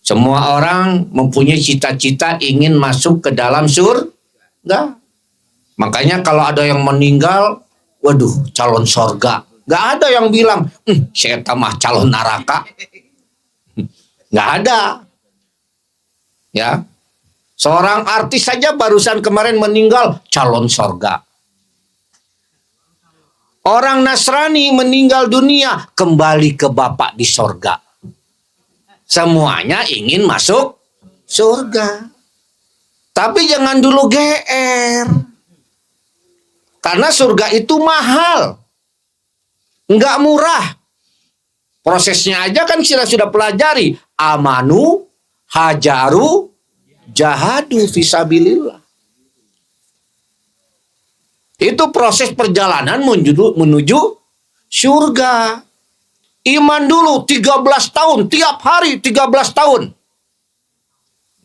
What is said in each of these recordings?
Semua orang mempunyai cita-cita ingin masuk ke dalam surga. Makanya kalau ada yang meninggal, waduh, calon surga. Gak ada yang bilang, saya mah calon neraka. Gak ada. Ya, seorang artis saja barusan kemarin meninggal, calon surga. Orang Nasrani meninggal dunia, kembali ke Bapak di surga. Semuanya ingin masuk surga. Tapi jangan dulu GR. Karena surga itu mahal. Nggak murah. Prosesnya aja kan sudah pelajari. Amanu, hajaru, jahadu fisabilillah. Itu proses perjalanan menuju surga. Iman dulu 13 tahun, tiap hari 13 tahun.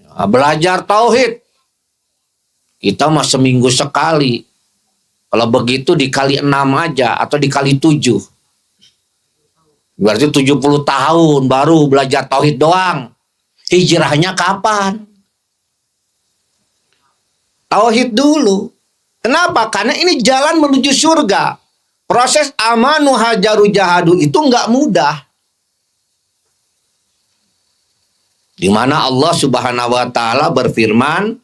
Ya, belajar tauhid. Kita mah seminggu sekali. Kalau begitu dikali 6 aja atau dikali 7. Berarti 70 tahun baru belajar tauhid doang. Hijrahnya kapan? Tauhid dulu. Kenapa? Karena ini jalan menuju surga. Proses amanu hajaru jahadu itu nggak mudah. Di mana Allah Subhanahu wa taala berfirman,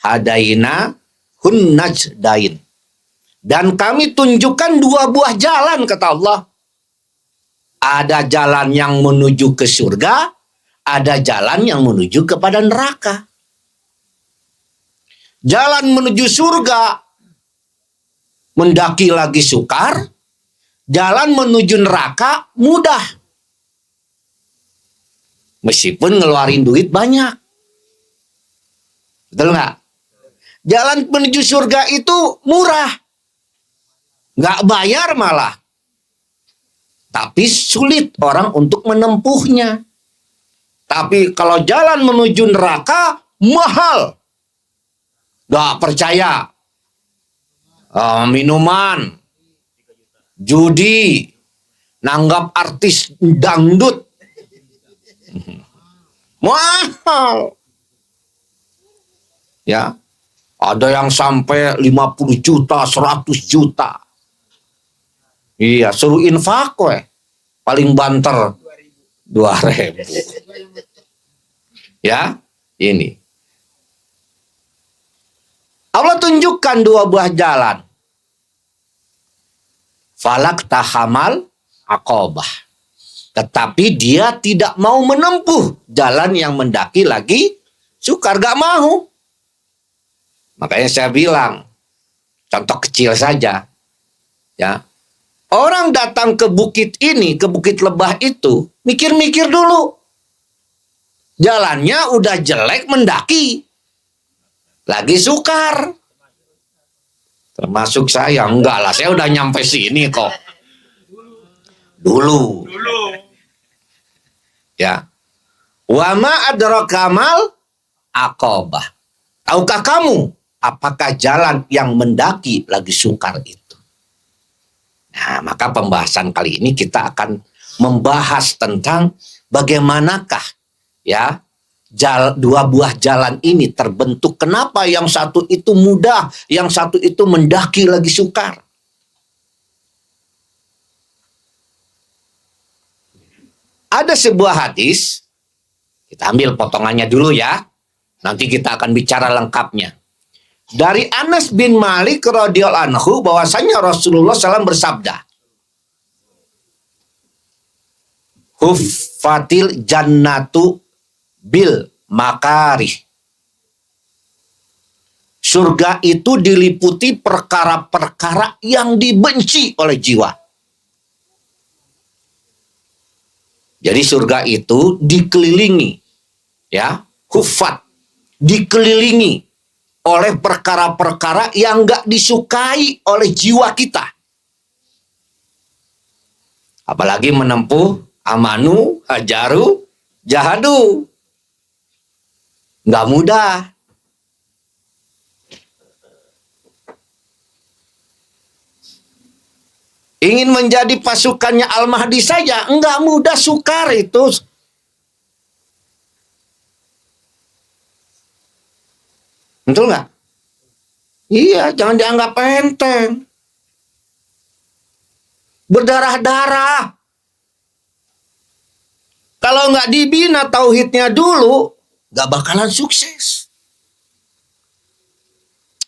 hadaina hun najdain. Dan kami tunjukkan 2 buah jalan, kata Allah. Ada jalan yang menuju ke surga, ada jalan yang menuju kepada neraka. Jalan menuju surga mendaki lagi sukar, jalan menuju neraka mudah. Meskipun ngeluarin duit banyak. Betul nggak? Jalan menuju surga itu murah. Nggak bayar malah. Tapi sulit orang untuk menempuhnya. Tapi kalau jalan menuju neraka, mahal. Nggak percaya. Minuman, judi, nanggap artis dangdut, mahal. Ya, ada yang sampai 50 juta, 100 juta. Iya, suruh infak weh. Paling banter 2.000. Ya, ini. Allah tunjukkan 2 buah jalan. Falak tahamal aqobah. Tetapi dia tidak mau menempuh jalan yang mendaki lagi sukar, gak mau. Makanya saya bilang, contoh kecil saja. Ya, orang datang ke bukit ini, ke Bukit Lebah itu, mikir-mikir dulu. Jalannya udah jelek mendaki. Lagi sukar. Termasuk saya, enggak lah, saya udah nyampe sini kok. Dulu. Ya. Wa ma adrakamal aqobah. Tahukah kamu apakah jalan yang mendaki lagi sukar itu? Nah, maka pembahasan kali ini kita akan membahas tentang bagaimanakah ya 2 buah jalan ini terbentuk. Kenapa yang satu itu mudah, yang satu itu mendaki lagi sukar? Ada sebuah hadis, kita ambil potongannya dulu ya. Nanti kita akan bicara lengkapnya. Dari Anas bin Malik radhiyallahu anhu bahwasanya Rasulullah SAW bersabda, huffatil jannatu bil makarih. Surga itu diliputi perkara-perkara yang dibenci oleh jiwa. Jadi surga itu dikelilingi, ya, huffat, dikelilingi oleh perkara-perkara yang nggak disukai oleh jiwa kita. Apalagi menempuh amanu, hajaru, jahadu. Nggak mudah. Ingin menjadi pasukannya Al-Mahdi saja, nggak mudah, sukar itu. Betul nggak? Iya, jangan dianggap enteng. Berdarah-darah. Kalau nggak dibina tauhidnya dulu, nggak bakalan sukses.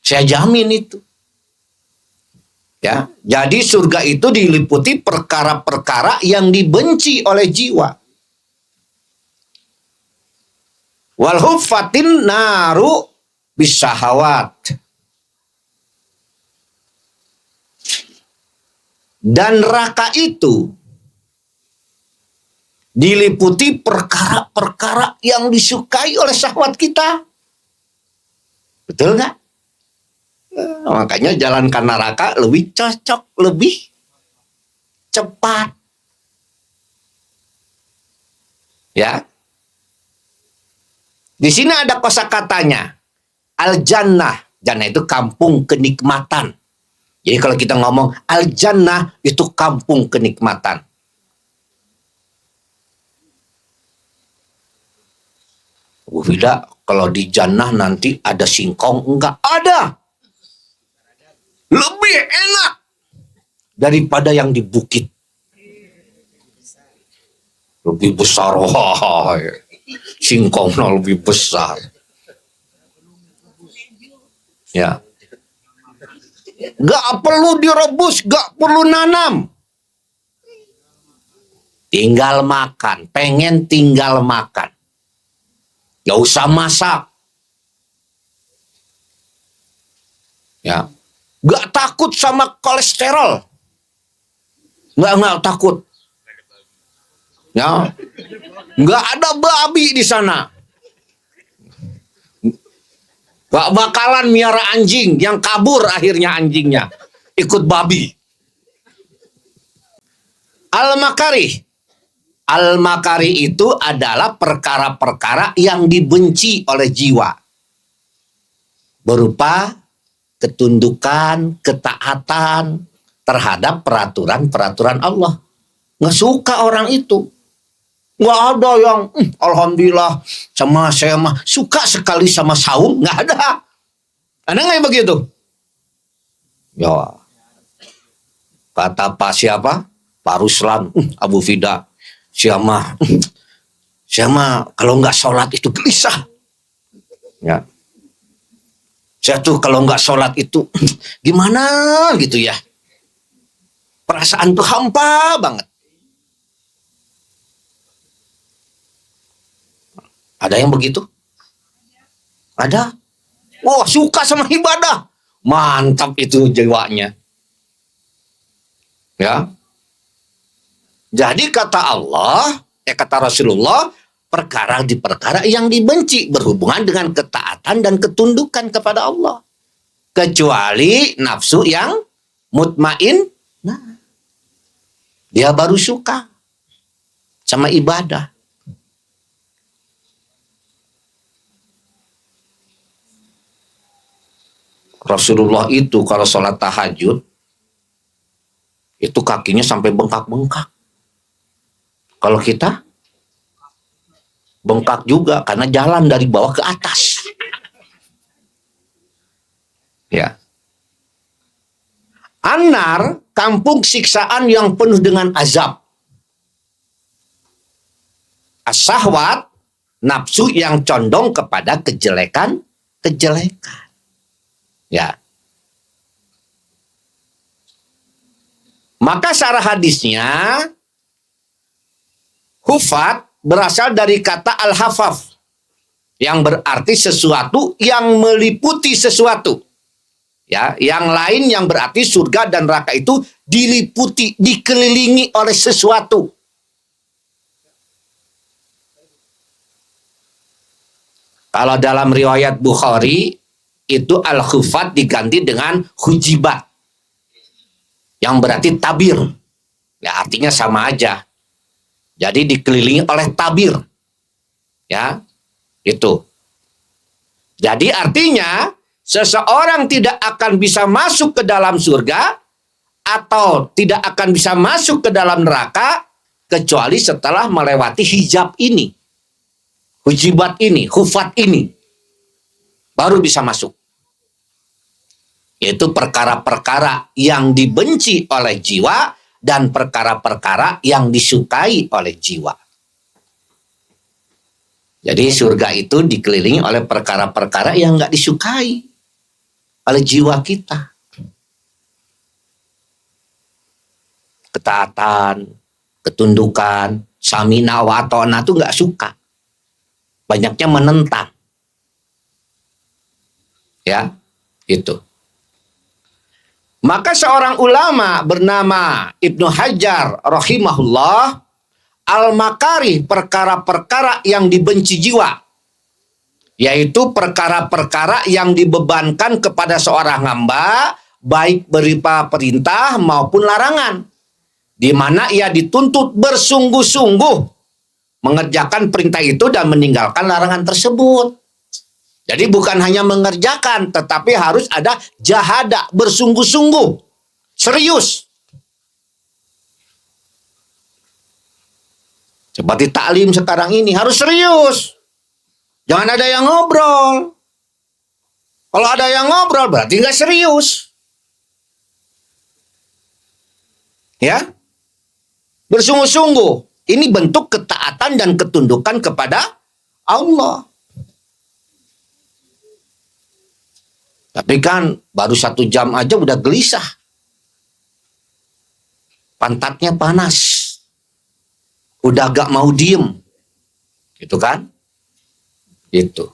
Saya jamin itu. Ya, jadi surga itu diliputi perkara-perkara yang dibenci oleh jiwa. Wal huffatin naru bisahawat. Dan neraka itu diliputi perkara-perkara yang disukai oleh syahwat kita. Betul nggak? Makanya jalankan neraka lebih cocok, lebih cepat. Ya. Di sini ada kosakatanya. Al-jannah. Jannah itu kampung kenikmatan. Jadi kalau kita ngomong al-jannah itu kampung kenikmatan. Bu Fida, kalau di jannah nanti ada singkong? Enggak ada. Lebih enak daripada yang di bukit. Lebih besar. Wah, singkongnya lebih besar. Ya. Gak perlu direbus, gak perlu nanam. Tinggal makan, pengen tinggal makan. Gak usah masak. Ya. Gak takut sama kolesterol. Gak takut. Ya. Gak ada babi di sana. Gak bakalan miara anjing yang kabur akhirnya anjingnya ikut babi. Al-makari. Al-makari itu adalah perkara-perkara yang dibenci oleh jiwa. Berupa ketundukan, ketaatan terhadap peraturan-peraturan Allah. Nggak suka orang itu. Nggak ada yang, alhamdulillah, sama saya mah suka sekali sama saum. Nggak ada. Ada nggak yang begitu? Ya. Kata Pak siapa? Pak Ruslan, Abu Fida. Saya mah kalau nggak sholat itu gelisah. Ya. Saya tuh kalau nggak sholat itu gimana gitu ya. Perasaan tuh hampa banget. Ada yang begitu? Ada? Wah, suka sama ibadah. Mantap itu jiwanya. Ya. Jadi kata Allah, kata Rasulullah, perkara di perkara yang dibenci berhubungan dengan ketaatan dan ketundukan kepada Allah. Kecuali nafsu yang mutmain, nah, dia baru suka sama ibadah. Rasulullah itu kalau sholat tahajud itu kakinya sampai bengkak-bengkak. Kalau kita bengkak juga karena jalan dari bawah ke atas. Ya. An-nar, kampung siksaan yang penuh dengan azab. As-sahwat, nafsu yang condong kepada kejelekan. Ya. Maka syarah hadisnya, hufat berasal dari kata al-hafaf, yang berarti sesuatu yang meliputi sesuatu. Ya, yang lain yang berarti surga dan neraka itu diliputi, dikelilingi oleh sesuatu. Kalau dalam riwayat Bukhari, itu al-khufat diganti dengan hujibat. Yang berarti tabir. Ya, artinya sama aja. Jadi dikelilingi oleh tabir. Ya, itu. Jadi artinya seseorang tidak akan bisa masuk ke dalam surga atau tidak akan bisa masuk ke dalam neraka kecuali setelah melewati hijab ini. Hujibat ini, hufat ini. Baru bisa masuk. Yaitu perkara-perkara yang dibenci oleh jiwa dan perkara-perkara yang disukai oleh jiwa. Jadi surga itu dikelilingi oleh perkara-perkara yang nggak disukai oleh jiwa kita. Ketaatan, ketundukan, samina wa atona itu nggak suka. Banyaknya menentang. Ya, itu. Maka seorang ulama bernama Ibnu Hajar rahimahullah, al-makarih, perkara-perkara yang dibenci jiwa, yaitu perkara-perkara yang dibebankan kepada seorang hamba, baik berupa perintah maupun larangan, di mana ia dituntut bersungguh-sungguh mengerjakan perintah itu dan meninggalkan larangan tersebut. Jadi bukan hanya mengerjakan, tetapi harus ada jahada, bersungguh-sungguh, serius. Seperti taklim sekarang ini, harus serius. Jangan ada yang ngobrol. Kalau ada yang ngobrol, berarti nggak serius. Ya, bersungguh-sungguh. Ini bentuk ketaatan dan ketundukan kepada Allah. Tapi kan baru 1 jam aja udah gelisah. Pantatnya panas. Udah gak mau diem. Gitu kan? Itu.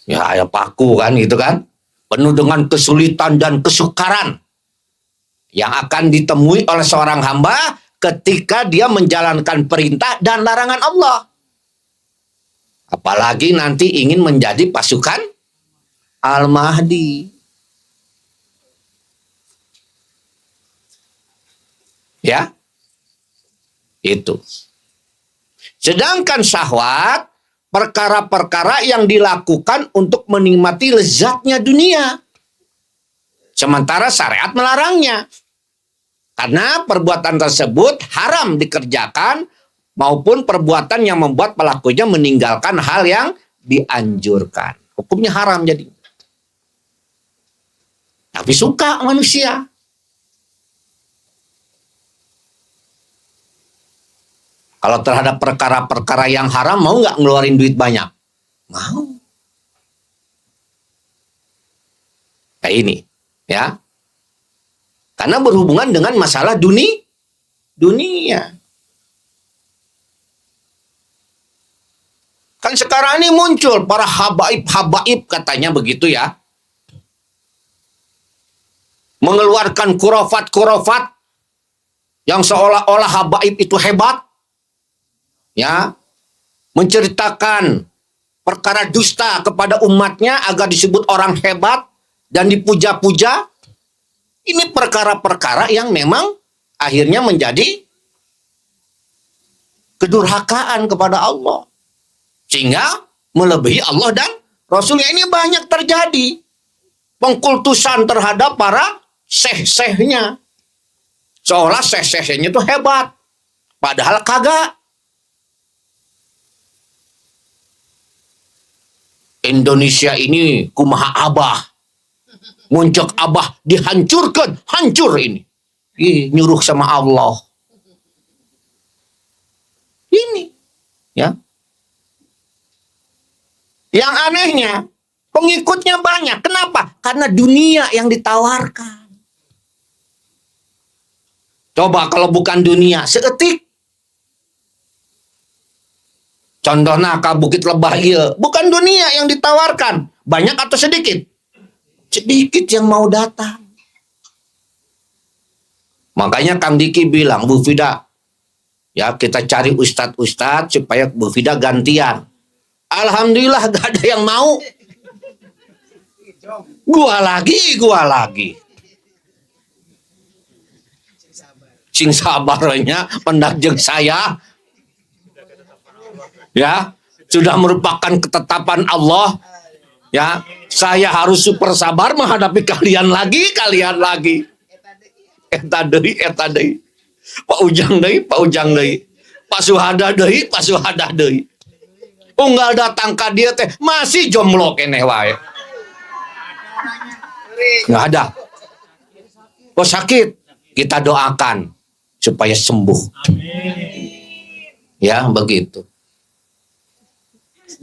Ya paku kan gitu kan. Penuh dengan kesulitan dan kesukaran. Yang akan ditemui oleh seorang hamba ketika dia menjalankan perintah dan larangan Allah. Apalagi nanti ingin menjadi pasukan Al-Mahdi. Ya. Itu. Sedangkan syahwat, perkara-perkara yang dilakukan untuk menikmati lezatnya dunia. Sementara syariat melarangnya. Karena perbuatan tersebut haram dikerjakan, maupun perbuatan yang membuat pelakunya meninggalkan hal yang dianjurkan. Hukumnya haram jadi. Tapi suka manusia. Kalau terhadap perkara-perkara yang haram, mau nggak ngeluarin duit banyak? Mau. Kayak ini. Ya. Karena berhubungan dengan masalah dunia. Kan sekarang ini muncul para habaib katanya begitu ya. Mengeluarkan kurofat yang seolah-olah habaib itu hebat. Ya. Menceritakan perkara dusta kepada umatnya agar disebut orang hebat dan dipuja-puja. Ini perkara-perkara yang memang akhirnya menjadi kedurhakaan kepada Allah. Sehingga melebihi Allah dan Rasulnya. Ini banyak terjadi. Pengkultusan terhadap para syekh-syekhnya. Seolah syekh-syekhnya itu hebat. Padahal kagak. Indonesia ini kumaha abah. Muncak abah dihancurkan. Hancur ini. Nyuruh sama Allah. Ini. Ya. Yang anehnya, pengikutnya banyak. Kenapa? Karena dunia yang ditawarkan. Coba kalau bukan dunia, seetik. Contohnya ke Bukit Lebah iya. Bukan dunia yang ditawarkan. Banyak atau sedikit? Sedikit yang mau datang. Makanya Kang Diki bilang, Bu Fida, ya kita cari ustadz-ustadz supaya Bu Fida gantian. Alhamdulillah gak ada yang mau. Gua lagi. Sing sabarnya pendajeng saya. Ya, sudah merupakan ketetapan Allah. Ya, saya harus super sabar menghadapi kalian lagi. Eta deui. Pak Ujang deui. Pak Suhada deui. Unggal datang ka dieu teh masih jomblo keneh wae. Nggak ada. Oh sakit, kita doakan supaya sembuh. Ya begitu.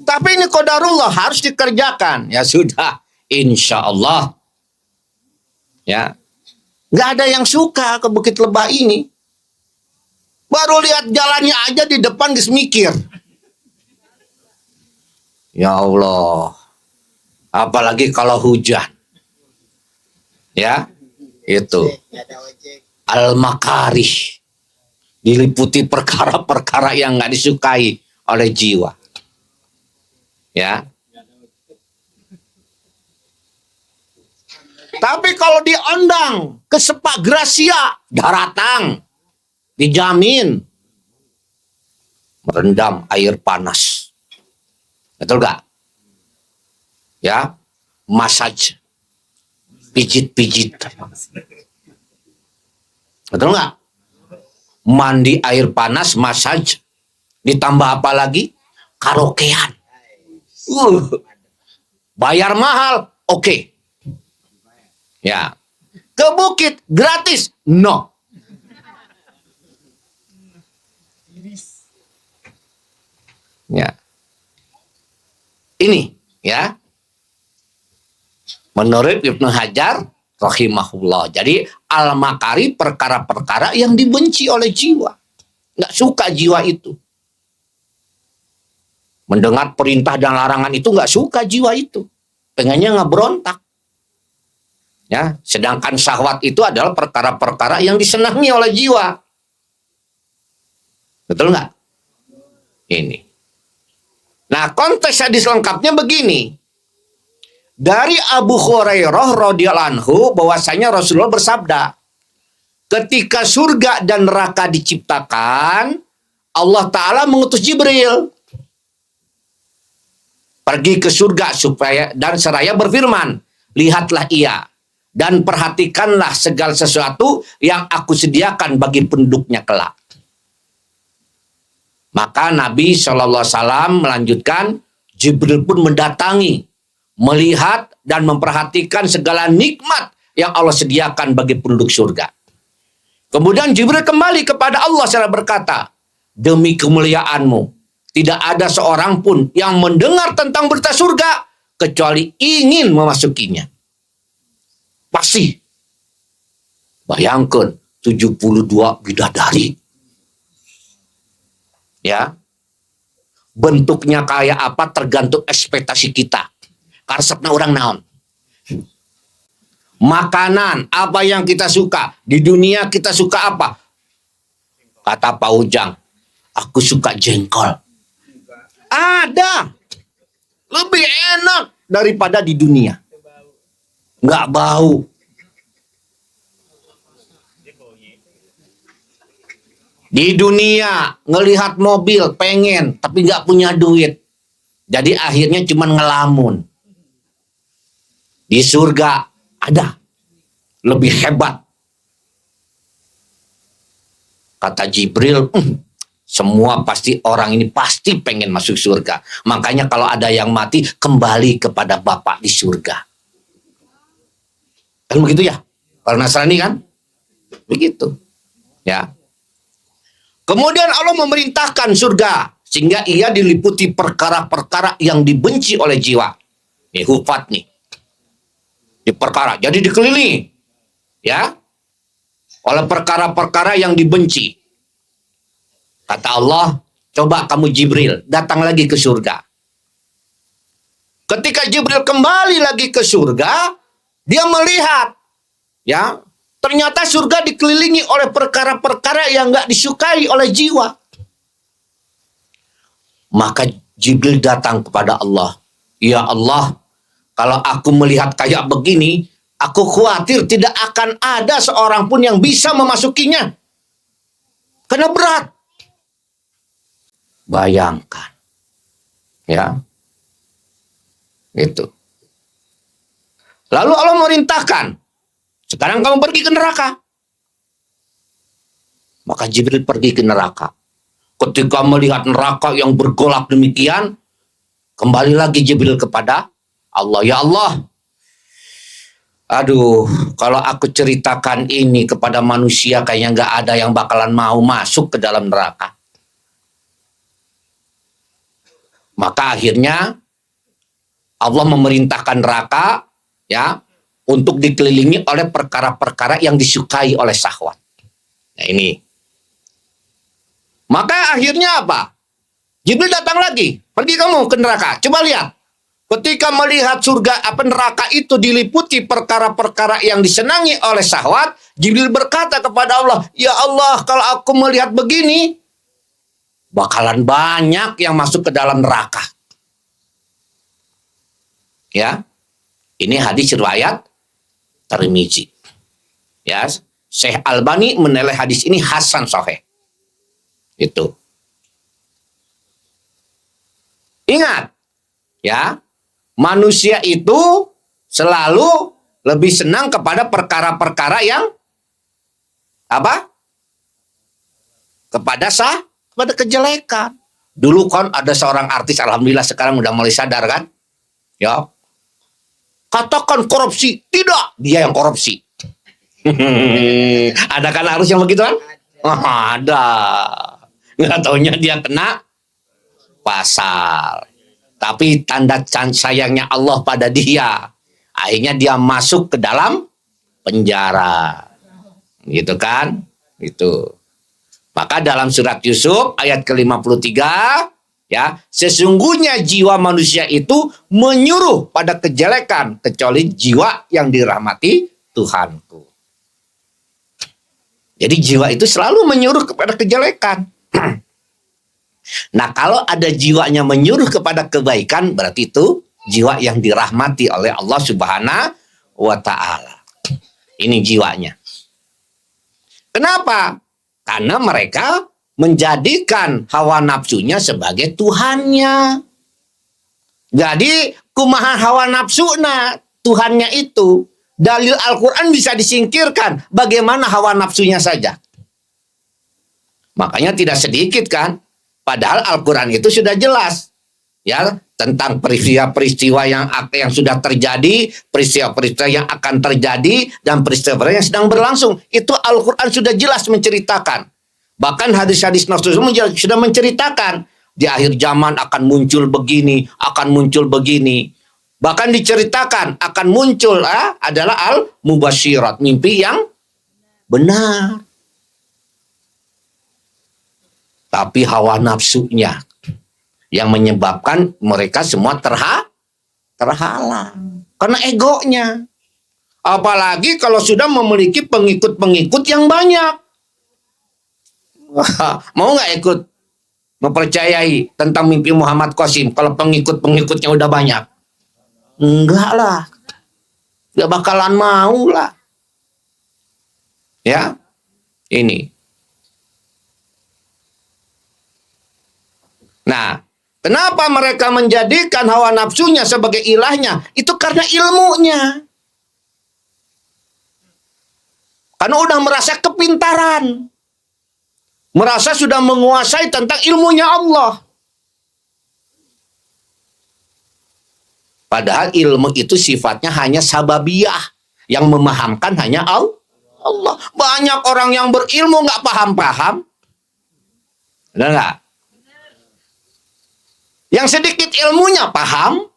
Tapi ini qadarullah harus dikerjakan. Ya sudah, insya Allah. Ya, nggak ada yang suka ke Bukit Lebah ini. Baru lihat jalannya aja di depan geus mikir. Ya Allah, apalagi kalau hujan. Ya, itu al-makarih, diliputi perkara-perkara yang nggak disukai oleh jiwa. Ya. Tapi kalau diundang ke Sepak Gracia, datang, dijamin merendam air panas. Betul gak? Ya, massage, pijit-pijit. Betul gak? Mandi air panas, massage, ditambah apa lagi? Karaokean. Bayar mahal, oke. Ya. Ke bukit gratis? No. Ya. Ini ya. Menurut Ibnu Hajar rahimahullah. Jadi al-makari perkara-perkara yang dibenci oleh jiwa. Nggak suka jiwa itu. Mendengar perintah dan larangan itu nggak suka jiwa itu. Pengennya ngeberontak. Ya, sedangkan syahwat itu adalah perkara-perkara yang disenangi oleh jiwa. Betul nggak? Ini. Nah, konteks hadis lengkapnya begini. Dari Abu Hurairah radhiyallahu anhu bahwasanya Rasulullah bersabda, ketika surga dan neraka diciptakan, Allah Ta'ala mengutus Jibril pergi ke surga supaya dan seraya berfirman, lihatlah ia dan perhatikanlah segala sesuatu yang aku sediakan bagi penduduknya kelak. Maka Nabi SAW melanjutkan, Jibril pun mendatangi, melihat dan memperhatikan segala nikmat yang Allah sediakan bagi penduduk surga. Kemudian Jibril kembali kepada Allah serta berkata, demi kemuliaanmu, tidak ada seorang pun yang mendengar tentang berita surga kecuali ingin memasukinya. Pasti. Bayangkan 72 bidadari. Ya. Bentuknya kayak apa tergantung ekspektasi kita. Karesepna orang naon. Makanan apa yang kita suka. Di dunia kita suka apa? Kata Pak Ujang, aku suka jengkol. Ada. Lebih enak daripada di dunia. Nggak bau. Di dunia ngelihat mobil pengen tapi nggak punya duit. Jadi akhirnya cuma ngelamun. Di surga ada. Lebih hebat. Kata Jibril, semua pasti orang ini pasti pengen masuk surga. Makanya kalau ada yang mati, kembali kepada Bapak di surga. Kan begitu ya? Kalau Nasrani kan? Begitu. Ya. Kemudian Allah memerintahkan surga. Sehingga ia diliputi perkara-perkara yang dibenci oleh jiwa. Nih, hufat nih. Di perkara. Jadi dikelilingi. Ya. Oleh perkara-perkara yang dibenci. Kata Allah, coba kamu Jibril, datang lagi ke surga. Ketika Jibril kembali lagi ke surga, dia melihat, ya, ternyata surga dikelilingi oleh perkara-perkara yang nggak disukai oleh jiwa. Maka Jibril datang kepada Allah. Ya Allah, kalau aku melihat kayak begini, aku khawatir tidak akan ada seorang pun yang bisa memasukinya. Karena berat. Bayangkan. Ya. Itu. Lalu Allah merintahkan, sekarang kamu pergi ke neraka. Maka Jibril pergi ke neraka. Ketika melihat neraka yang bergolak demikian, kembali lagi Jibril kepada Allah. Ya Allah, Aduh, kalau aku ceritakan ini kepada manusia kayaknya nggak ada yang bakalan mau masuk ke dalam neraka. Maka akhirnya Allah memerintahkan neraka ya untuk dikelilingi oleh perkara-perkara yang disukai oleh syahwat. Nah ini. Maka akhirnya apa? Jibril datang lagi. Pergi kamu ke neraka. Coba lihat. Ketika melihat surga neraka itu diliputi perkara-perkara yang disenangi oleh syahwat, Jibril berkata kepada Allah, "Ya Allah, kalau aku melihat begini, bakalan banyak yang masuk ke dalam neraka." Ya. Ini hadis riwayat Tirmizi. Ya, Syekh Albani menilai hadis ini hasan sahih. Itu. Ingat, ya, manusia itu selalu lebih senang kepada perkara-perkara yang apa? Kepada kejelekan. Dulu kan ada seorang artis, alhamdulillah sekarang udah mulai sadar kan? Ya. Katakan korupsi, tidak, dia yang korupsi. Ada kan harus yang begitu kan? Ada. Nggak taunya dia kena pasal. Tapi tanda sayangnya Allah pada dia. Akhirnya dia masuk ke dalam penjara. Gitu kan? Itu. Maka dalam surat Yusuf ayat ke-53 ya, sesungguhnya jiwa manusia itu menyuruh pada kejelekan kecuali jiwa yang dirahmati Tuhanku. Jadi jiwa itu selalu menyuruh kepada kejelekan. Nah, kalau ada jiwanya menyuruh kepada kebaikan, berarti itu jiwa yang dirahmati oleh Allah Subhanahu wa Ta'ala. Ini jiwanya. Kenapa? Karena mereka menjadikan hawa nafsunya sebagai Tuhannya. Jadi, kumaha hawa nafsuna, Tuhannya itu, dalil Al-Quran bisa disingkirkan. Bagaimana hawa nafsunya saja? Makanya tidak sedikit kan? Padahal Al-Quran itu sudah jelas ya tentang peristiwa-peristiwa yang sudah terjadi, peristiwa-peristiwa yang akan terjadi, dan peristiwa yang sedang berlangsung. Itu Al-Quran sudah jelas menceritakan. Bahkan hadis-hadis Rasulullah sudah menceritakan di akhir zaman akan muncul begini, akan muncul begini. Bahkan diceritakan akan muncul adalah al-mubasyirat, mimpi yang benar. Tapi hawa nafsunya yang menyebabkan mereka semua terhalang. Karena egonya. Apalagi kalau sudah memiliki pengikut-pengikut yang banyak. Mau nggak ikut mempercayai tentang mimpi Muhammad Qasim kalau pengikut-pengikutnya udah banyak? Enggak lah. Gak bakalan mau lah. Ya, ini. Nah, kenapa mereka menjadikan hawa nafsunya sebagai ilahnya? Itu karena ilmunya. Karena udah merasa kepintaran. Merasa sudah menguasai tentang ilmunya Allah. Padahal ilmu itu sifatnya hanya sababiyah. Yang memahamkan hanya Allah. Banyak orang yang berilmu nggak paham-paham. Benar nggak? Yang sedikit ilmunya paham.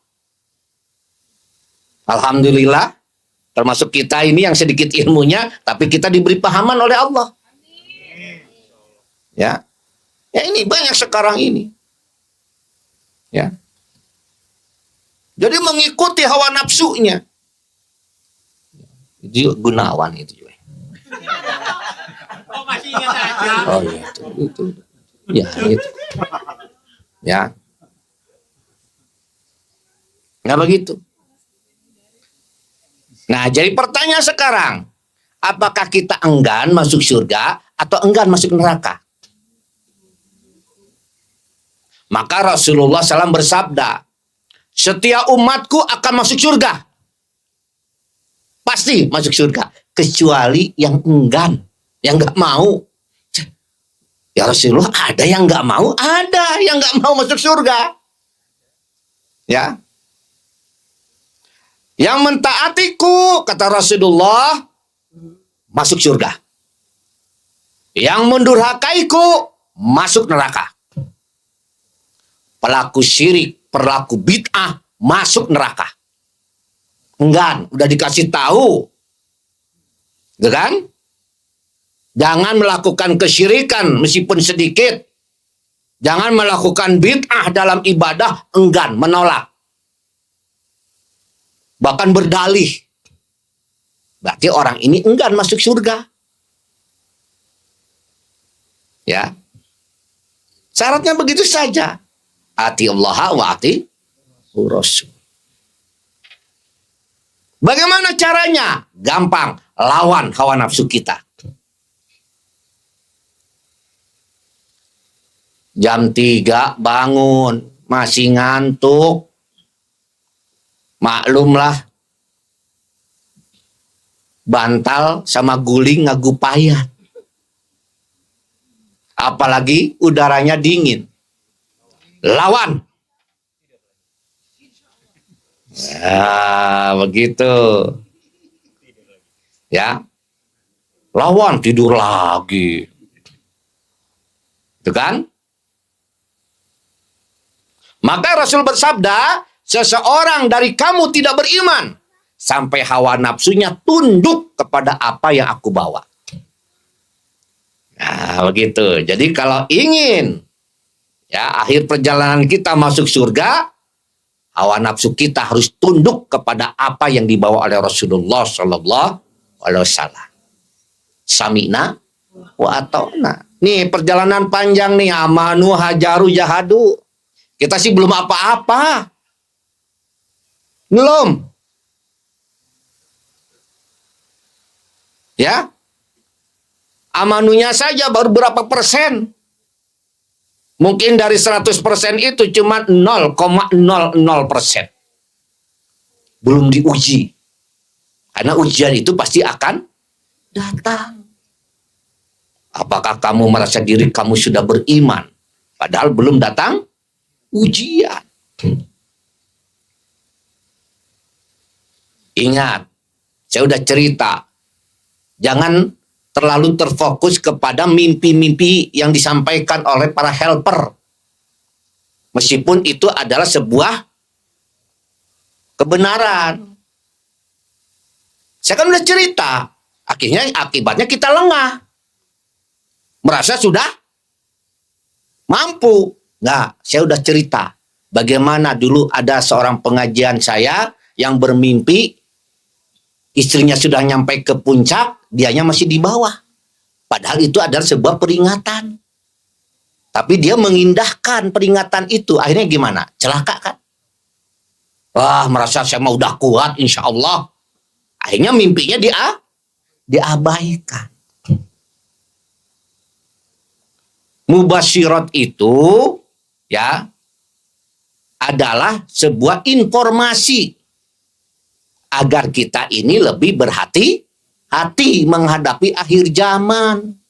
Alhamdulillah. Termasuk kita ini yang sedikit ilmunya, tapi kita diberi pahaman oleh Allah. Ya. Ya ini banyak sekarang ini. Ya. Jadi mengikuti hawa nafsunya. Itu Gunawan itu juga. Oh, masih ingat aja. Oh iya itu. Ya itu. Ya. Nggak begitu. Nah, jadi pertanyaan sekarang, apakah kita enggan masuk surga atau enggan masuk neraka? Maka Rasulullah SAW bersabda, setiap umatku akan masuk surga. Pasti masuk surga. Kecuali yang enggan, yang nggak mau. Ya Rasulullah, ada yang nggak mau? Ada yang nggak mau masuk surga. Ya. Yang mentaatiku, kata Rasulullah, masuk surga. Yang mendurhakaiku, masuk neraka. Pelaku syirik, pelaku bid'ah, masuk neraka. Enggan, udah dikasih tahu. Gitu kan? Jangan melakukan kesyirikan meskipun sedikit. Jangan melakukan bid'ah dalam ibadah, enggan, menolak. Bahkan berdalih. Berarti orang ini enggan masuk surga. Ya. Syaratnya begitu saja. Ati Allah wa ati Rasul. Bagaimana caranya? Gampang. Lawan hawa nafsu kita. Jam 3 bangun. Masih ngantuk. Maklumlah. Bantal sama guling ngagupayat. Apalagi udaranya dingin. Lawan. Ya, begitu. Ya. Lawan, tidur lagi. Itu kan? Maka Rasul bersabda, seseorang dari kamu tidak beriman sampai hawa nafsunya tunduk kepada apa yang aku bawa. Nah, begitu. Jadi kalau ingin ya akhir perjalanan kita masuk surga, hawa nafsu kita harus tunduk kepada apa yang dibawa oleh Rasulullah Sallallahu Alaihi Wasallam. Sami'na wa ata'na. Nih perjalanan panjang nih, amanu hajaru jahadu. Kita sih belum apa-apa. Belum. Ya. Amanunya saja baru berapa persen. Mungkin dari 100% itu cuma 0,00%. Belum diuji. Karena ujian itu pasti akan datang. Apakah kamu merasa diri kamu sudah beriman? Padahal belum datang ujian. Ingat, saya udah cerita. Jangan terlalu terfokus kepada mimpi-mimpi yang disampaikan oleh para helper. Meskipun itu adalah sebuah kebenaran. Saya kan udah cerita. Akibatnya kita lengah. Merasa sudah mampu. Nah, saya udah cerita. Bagaimana dulu ada seorang pengajian saya yang bermimpi istrinya sudah nyampe ke puncak, dianya masih di bawah. Padahal itu adalah sebuah peringatan. Tapi dia mengindahkan peringatan itu. Akhirnya gimana? Celaka kan? Wah, merasa saya mau udah kuat, insya Allah. Akhirnya mimpinya diabaikan. Mubasyirat itu ya adalah sebuah informasi agar kita ini lebih berhati-hati menghadapi akhir zaman.